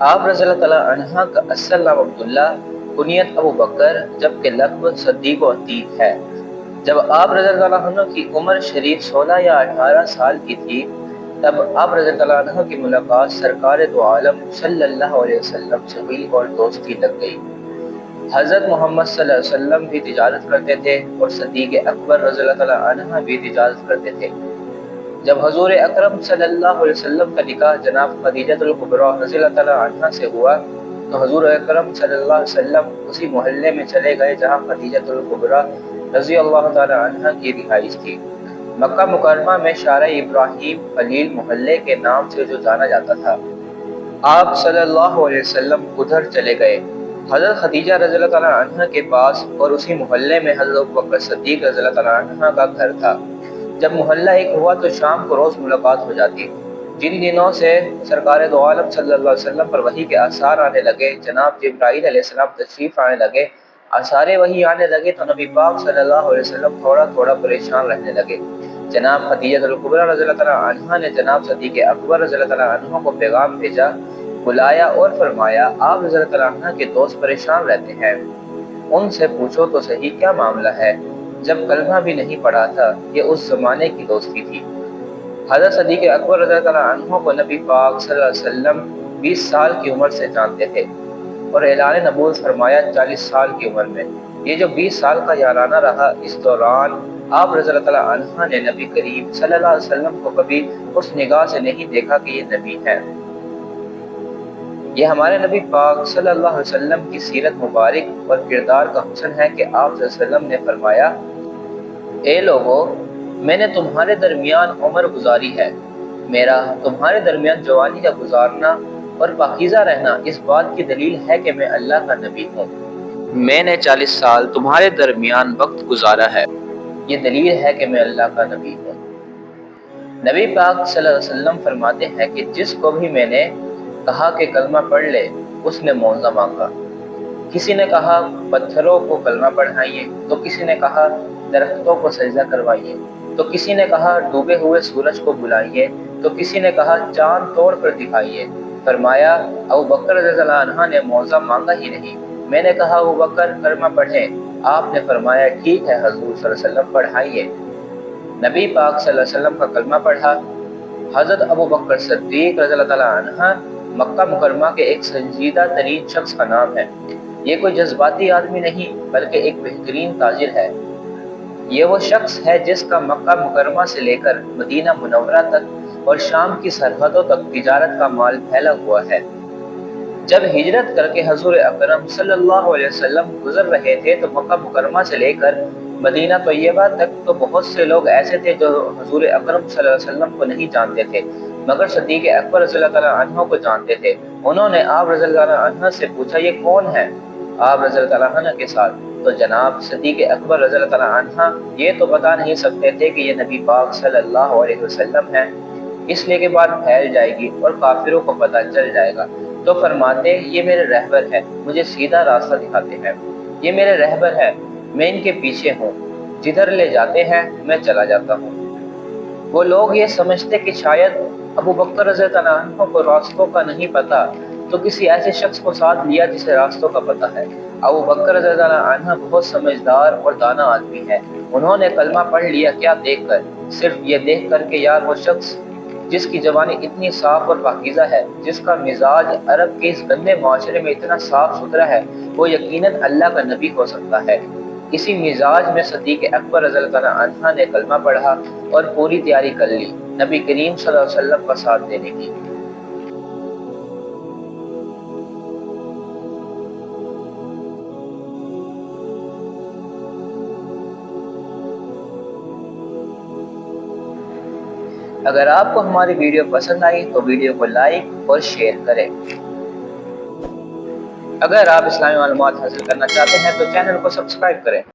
آپ رضی اللہ تعالیٰ عنہ کا اصل نام عبداللہ، کنیت ابو بکر، جبکہ لقب صدیق و عتیق ہے۔ جب آپ رضی اللہ عنہ کی عمر شریف 16 یا 18 سال کی تھی، تب آپ رضی اللہ عنہ کی ملاقات سرکار دو عالم صلی اللہ علیہ وسلم سے ہوئی اور دوستی لگ گئی۔ حضرت محمد صلی اللہ علیہ وسلم بھی تجارت کرتے تھے اور صدیق اکبر رضی اللہ تعالیٰ عنہ بھی تجارت کرتے تھے۔ جب حضور اکرم صلی اللہ علیہ وسلم کا نکاح جناب خدیجہ الکبریٰ رضی اللہ تعالیٰ عنہ سے ہوا، تو حضور اکرم صلی اللہ علیہ وسلم اسی محلے میں چلے گئے جہاں خدیجہ الکبریٰ رضی اللہ تعالیٰ عنہ کی رہائش تھی۔ مکہ مکرمہ میں شارع ابراہیم خلیل محلے کے نام سے جو جانا جاتا تھا۔ آپ صلی اللہ علیہ وسلم ادھر چلے گئے۔ حضرت خدیجہ رضی اللہ تعالیٰ عنہ کے پاس اور اسی محلے میں حضرت ابوبکر صدیق رضی اللہ تعالیٰ عنہ کا گھر تھا۔ جب محلہ ایک ہوا تو شام کو روز ملاقات ہو جاتی۔ جن دنوں سے سرکار دو عالم صلی اللہ علیہ وسلم پر وحی کے آثار آنے لگے، جناب جبرائیل علیہ السلام تشریف آنے لگے، آثار وحی آنے لگے، تو نبی پاک صلی اللہ علیہ وسلم تھوڑا تھوڑا پریشان رہنے لگے۔ جناب خدیجہ الکبریٰ رضی اللہ تعالیٰ عنہ نے جناب صدیق اکبر رضی اللہ تعالیٰ عنہ کو پیغام بھیجا، بلایا اور فرمایا، آپ رضی اللہ تعالیٰ عنہ کے دوست پریشان رہتے ہیں، ان سے پوچھو تو صحیح کیا معاملہ ہے۔ جب کلمہ بھی نہیں پڑھا تھا، یہ اس زمانے کی دوستی تھی۔ حضرت صدیق اکبر رضی اللہ تعالیٰ عنہ کو نبی پاک صلی اللہ علیہ وسلم 20 سال کی عمر سے جانتے تھے اور اعلان نبوت فرمایا 40 سال کی عمر میں۔ یہ جو 20 سال کا یارانہ رہا، اس دوران آپ رضی اللہ تعالیٰ عنہ نے نبی کریم صلی اللہ علیہ وسلم کو کبھی اس نگاہ سے نہیں دیکھا کہ یہ نبی ہے۔ یہ ہمارے نبی پاک صلی اللہ علیہ وسلم کی سیرت مبارک اور کردار کا حسن ہے کہ آپ صلی اللہ علیہ وسلم نے فرمایا، اے لوگو، میں نے تمہارے درمیان عمر گزاری ہے، میرا تمہارے درمیان جوانی کا گزارنا اور پاکیزہ رہنا اس بات کی دلیل ہے کہ میں اللہ کا نبی ہوں۔ میں نے 40 سال تمہارے درمیان وقت گزارا ہے، یہ دلیل ہے کہ میں اللہ کا نبی ہوں۔ نبی پاک صلی اللہ علیہ وسلم فرماتے ہیں کہ جس کو بھی میں نے کہا کہ کلمہ پڑھ لے، اس نے معاوضہ مانگا۔ کسی نے کہا پتھروں کو کلمہ پڑھائیے، تو کسی نے کہا درختوں کو سجدہ کروائیے، تو کسی نے کہا ڈوبے ہوئے سورج کو بلائیے، تو کسی نے کہا چاند توڑ کر دکھائیے۔ فرمایا ابوبکر رضی اللہ عنہ نے معاوضہ مانگا ہی نہیں۔ میں نے کہا ابوبکر کلمہ پڑھیں، آپ نے فرمایا ٹھیک ہے حضور صلی اللہ علیہ وسلم پڑھائیے۔ نبی پاک صلی اللہ علیہ وسلم کا کلمہ پڑھا۔ حضرت ابوبکر صدیق رضی اللہ تعالیٰ عنہ مکہ مکرمہ کے ایک سنجیدہ ترین شخص کا نام ہے۔ یہ کوئی جذباتی آدمی نہیں بلکہ ایک بہترین تاجر ہے۔ یہ وہ شخص ہے جس کا مکہ مکرمہ سے لے کر مدینہ منورہ تک اور شام کی سرحدوں تک تجارت کا مال پھیلا ہوا ہے۔ جب ہجرت کر کے حضور اکرم صلی اللہ علیہ وسلم گزر رہے تھے تو مکہ مکرمہ سے لے کر مدینہ طیبہ تک تو بہت سے لوگ ایسے تھے جو حضور اکرم صلی اللہ علیہ وسلم کو نہیں جانتے تھے، مگر صدیق اکبر رضی اللہ تعالیٰ عنہ کو جانتے تھے۔ انہوں نے آپ رضی اللہ عنہ سے پوچھا، یہ کون ہے؟ آپ رضی اللہ عنہ کے ساتھ تو جناب صدیق اکبر رضی اللہ تعالیٰ عنہ یہ تو بتا نہیں سکتے تھے کہ یہ نبی پاک صلی اللہ علیہ وسلم ہے، اس لیے کہ بات پھیل جائے گی اور کافروں کو پتہ چل جائے گا، تو فرماتے یہ میرے رہبر ہے، مجھے سیدھا راستہ دکھاتے ہیں، یہ میرے رہبر ہے، میں ان کے پیچھے ہوں، جدھر لے جاتے ہیں میں چلا جاتا ہوں۔ وہ لوگ یہ سمجھتے کہ شاید ابوبکر رضی اللہ عنہ کو راستوں کا نہیں پتہ، تو کسی ایسے شخص کو ساتھ لیا جسے راستوں کا پتہ ہے۔ ابوبکر رضی اللہ عنہ بہت سمجھدار اور دانا آدمی ہے۔ انہوں نے کلمہ پڑھ لیا کیا دیکھ کر؟ صرف یہ دیکھ کر کہ یار وہ شخص جس کی زبانی اتنی صاف اور پاکیزہ ہے، جس کا مزاج عرب کے اس گندے معاشرے میں اتنا صاف ستھرا ہے، وہ یقیناً اللہ کا نبی ہو سکتا ہے۔ اسی مزاج میں صدیق اکبر رضی اللہ عنہ نے کلمہ پڑھا اور پوری تیاری کر لی نبی کریم صلی اللہ علیہ وسلم کا ساتھ دینے کی۔ اگر آپ کو ہماری ویڈیو پسند آئی تو ویڈیو کو لائک اور شیئر کریں۔ اگر آپ اسلامی معلومات حاصل کرنا چاہتے ہیں تو چینل کو سبسکرائب کریں۔